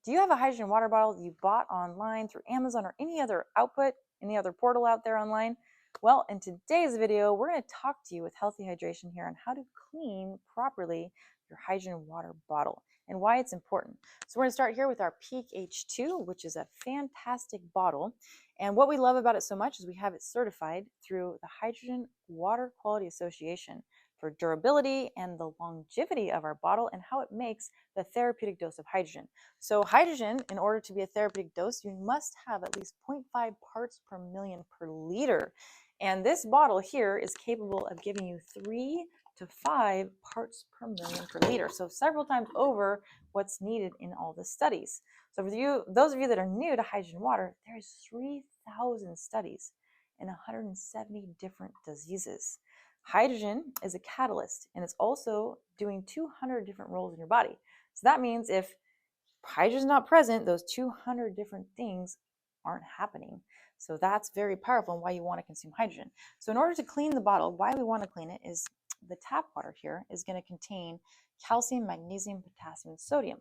Do you have a hydrogen water bottle that you bought online through Amazon or any other output, any other portal out there online? Well, in today's video, we're going to talk to you with Healthy Hydration here on how to clean properly your hydrogen water bottle and why it's important. So we're going to start here with our Peak H2, which is a fantastic bottle. And what we love about it so much is we have it certified through the Hydrogen Water Quality Association for durability and the longevity of our bottle and how it makes the therapeutic dose of hydrogen. So hydrogen, in order to be a therapeutic dose, you must have at least 0.5 parts per million per liter. And this bottle here is capable of giving you 3 to 5 parts per million per liter. So several times over what's needed in all the studies. So for you, those of you that are new to hydrogen water, there's 3,000 studies in 170 different diseases. Hydrogen is a catalyst, and it's also doing 200 different roles in your body. So that means if hydrogen is not present, those 200 different things aren't happening. So that's very powerful and why you want to consume hydrogen. So in order to clean the bottle, why we want to clean it is the tap water here is going to contain calcium, magnesium, potassium, and sodium.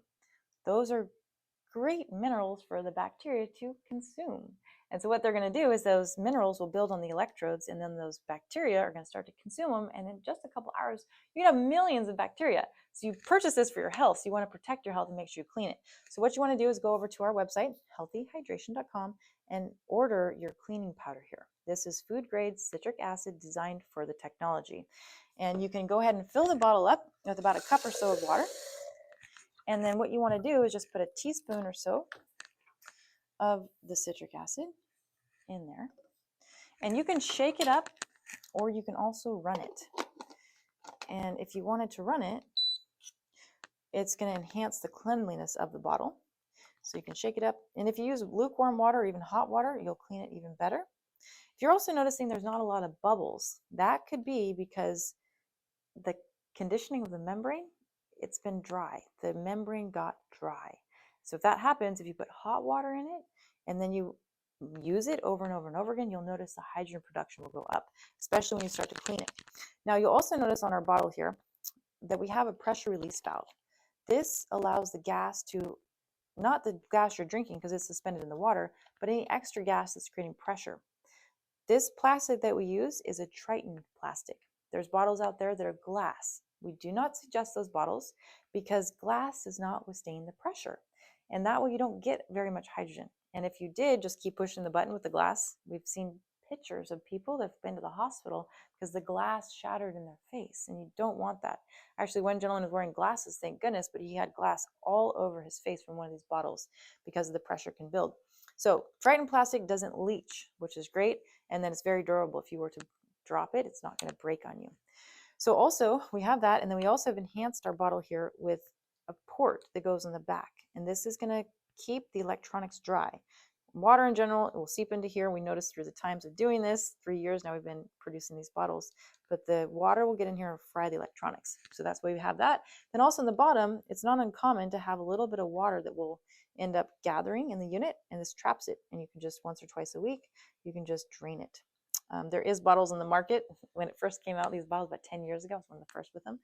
Those are great minerals for the bacteria to consume. And so what they're going to do is those minerals will build on the electrodes, and then those bacteria are going to start to consume them. And in just a couple hours, you have millions of bacteria. So you purchase this for your health. So you want to protect your health and make sure you clean it. So what you want to do is go over to our website, healthyhydration.com, and order your cleaning powder here. This is food grade citric acid designed for the technology. And you can go ahead and fill the bottle up with about a cup or so of water. And then what you want to do is just put a teaspoon or so of the citric acid in there. And you can shake it up or you can also run it. And if you wanted to run it, it's going to enhance the cleanliness of the bottle. So you can shake it up. And if you use lukewarm water or even hot water, you'll clean it even better. If you're also noticing there's not a lot of bubbles, that could be because the conditioning of the membrane, it's been dry. The membrane got dry. So if that happens, if you put hot water in it and then you use it over and over and over again, you'll notice the hydrogen production will go up, especially when you start to clean it. Now you'll also notice on our bottle here that we have a pressure release valve. This allows the gas to, not the gas you're drinking because it's suspended in the water, but any extra gas that's creating pressure. This plastic that we use is a Triton plastic. There's bottles out there that are glass. We do not suggest those bottles because glass does not withstand the pressure. And that way you don't get very much hydrogen. And if you did just keep pushing the button with the glass, we've seen pictures of people that have been to the hospital because the glass shattered in their face, and you don't want that. Actually, one gentleman was wearing glasses, thank goodness, but he had glass all over his face from one of these bottles because the pressure can build. So Triton plastic doesn't leach, which is great, and then it's very durable. If you were to drop it, it's not going to break on you. So also we have that, and then we also have enhanced our bottle here with a port that goes in the back, and this is going to keep the electronics dry. Water in general, it will seep into here. We noticed through the times of doing this, 3 years now we've been producing these bottles, but the water will get in here and fry the electronics. So that's why we have that. Then also in the bottom, it's not uncommon to have a little bit of water that will end up gathering in the unit, and this traps it. And you can just once or twice a week, you can just drain it. There is bottles in the market. When it first came out, these bottles about 10 years ago, I was one of the first with them.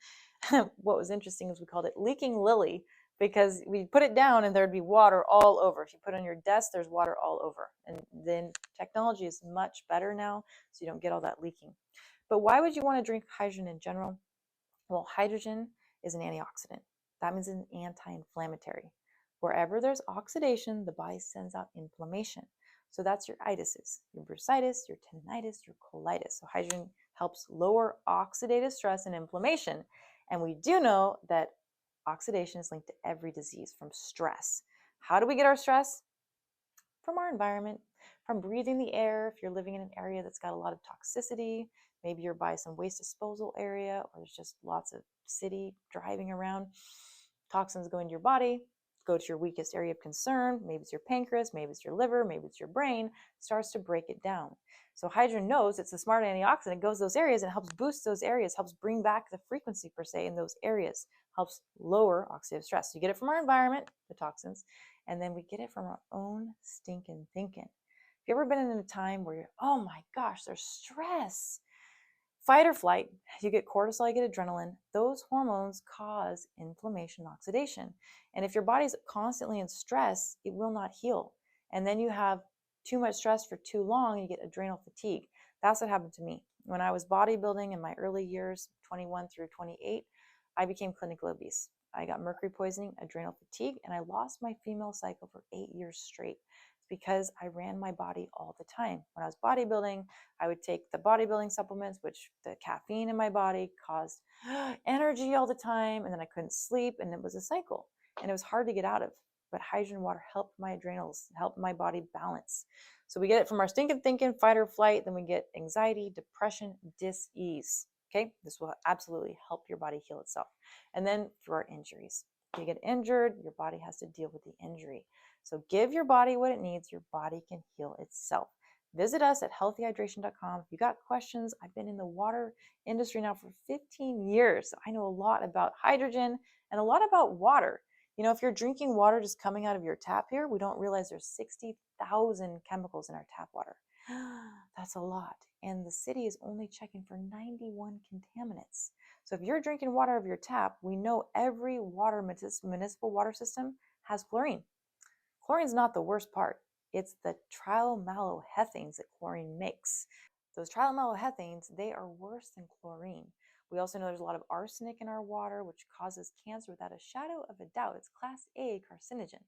What was interesting is we called it Leaking Lily because we put it down and there'd be water all over. If you put it on your desk, there's water all over. And then technology is much better now, so you don't get all that leaking. But why would you want to drink hydrogen in general? Well, hydrogen is an antioxidant. That means an anti-inflammatory. Wherever there's oxidation, the body sends out inflammation. So that's your itises, your bursitis, your tendinitis, your colitis. So hydrogen helps lower oxidative stress and inflammation. And we do know that oxidation is linked to every disease from stress. How do we get our stress? From our environment, from breathing the air. If you're living in an area that's got a lot of toxicity, maybe you're by some waste disposal area, or there's just lots of city driving around, toxins go into your body, go to your weakest area of concern. Maybe it's your pancreas, maybe it's your liver, maybe it's your brain, starts to break it down. So hydrogen knows it's a smart antioxidant. It goes to those areas and helps boost those areas, helps bring back the frequency per se in those areas, helps lower oxidative stress. So you get it from our environment, the toxins, and then we get it from our own stinking thinking. Have you ever been in a time where you're, oh my gosh, there's stress? Fight or flight, you get cortisol, you get adrenaline. Those hormones cause inflammation and oxidation. And if your body's constantly in stress, it will not heal. And then you have too much stress for too long, you get adrenal fatigue. That's what happened to me. When I was bodybuilding in my early years, 21 through 28, I became clinically obese. I got mercury poisoning, adrenal fatigue, and I lost my female cycle for 8 years straight. It's because I ran my body all the time. When I was bodybuilding, I would take the bodybuilding supplements, which the caffeine in my body caused energy all the time, and then I couldn't sleep, and it was a cycle, and it was hard to get out of. But hydrogen water helped my adrenals, helped my body balance. So we get it from our stinking thinking, fight or flight, then we get anxiety, depression, dis-ease. Okay, this will absolutely help your body heal itself. And then through our injuries. If you get injured, your body has to deal with the injury. So give your body what it needs, your body can heal itself. Visit us at healthyhydration.com. If you got questions, I've been in the water industry now for 15 years. So I know a lot about hydrogen and a lot about water. You know, if you're drinking water just coming out of your tap here, we don't realize there's 60,000 chemicals in our tap water. That's a lot. And the city is only checking for 91 contaminants. So if you're drinking water of your tap, we know every municipal water system has chlorine. Chlorine's not the worst part. It's the trialmalohethanes that chlorine makes. Those trialmalohethanes, they are worse than chlorine. We also know there's a lot of arsenic in our water, which causes cancer without a shadow of a doubt. It's class A carcinogen.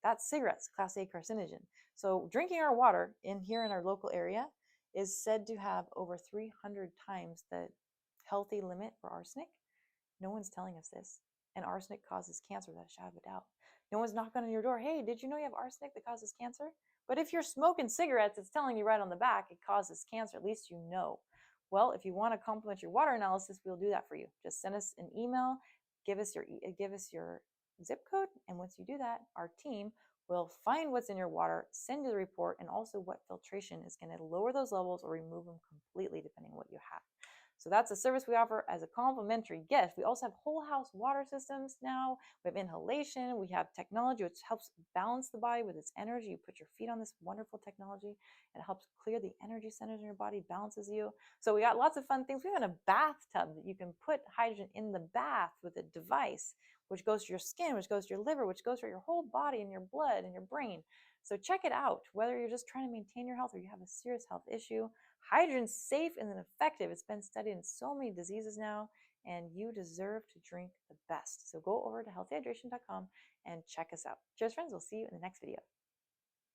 That's cigarettes, class A carcinogen. So drinking our water here in our local area is said to have over 300 times the healthy limit for arsenic. No one's telling us this. And arsenic causes cancer without a shadow of a doubt. No one's knocking on your door. Hey, did you know you have arsenic that causes cancer? But if you're smoking cigarettes, it's telling you right on the back it causes cancer. At least you know. Well, if you want to complement your water analysis, we'll do that for you. Just send us an email, give us your zip code, and once you do that, our team will find what's in your water, send you the report, and also what filtration is going to lower those levels or remove them completely depending on what you have. So that's a service we offer as a complimentary gift. We also have whole house water systems now. We have inhalation. We have technology which helps balance the body with its energy. You put your feet on this wonderful technology and it helps clear the energy centers in your body, balances you. So we got lots of fun things. We have a bathtub that you can put hydrogen in the bath with a device which goes to your skin, which goes to your liver, which goes to your whole body and your blood and your brain. So check it out, whether you're just trying to maintain your health or you have a serious health issue. Hydrogen's safe and effective. It's been studied in so many diseases now, and you deserve to drink the best. So go over to healthyhydration.com and check us out. Cheers, friends. We'll see you in the next video.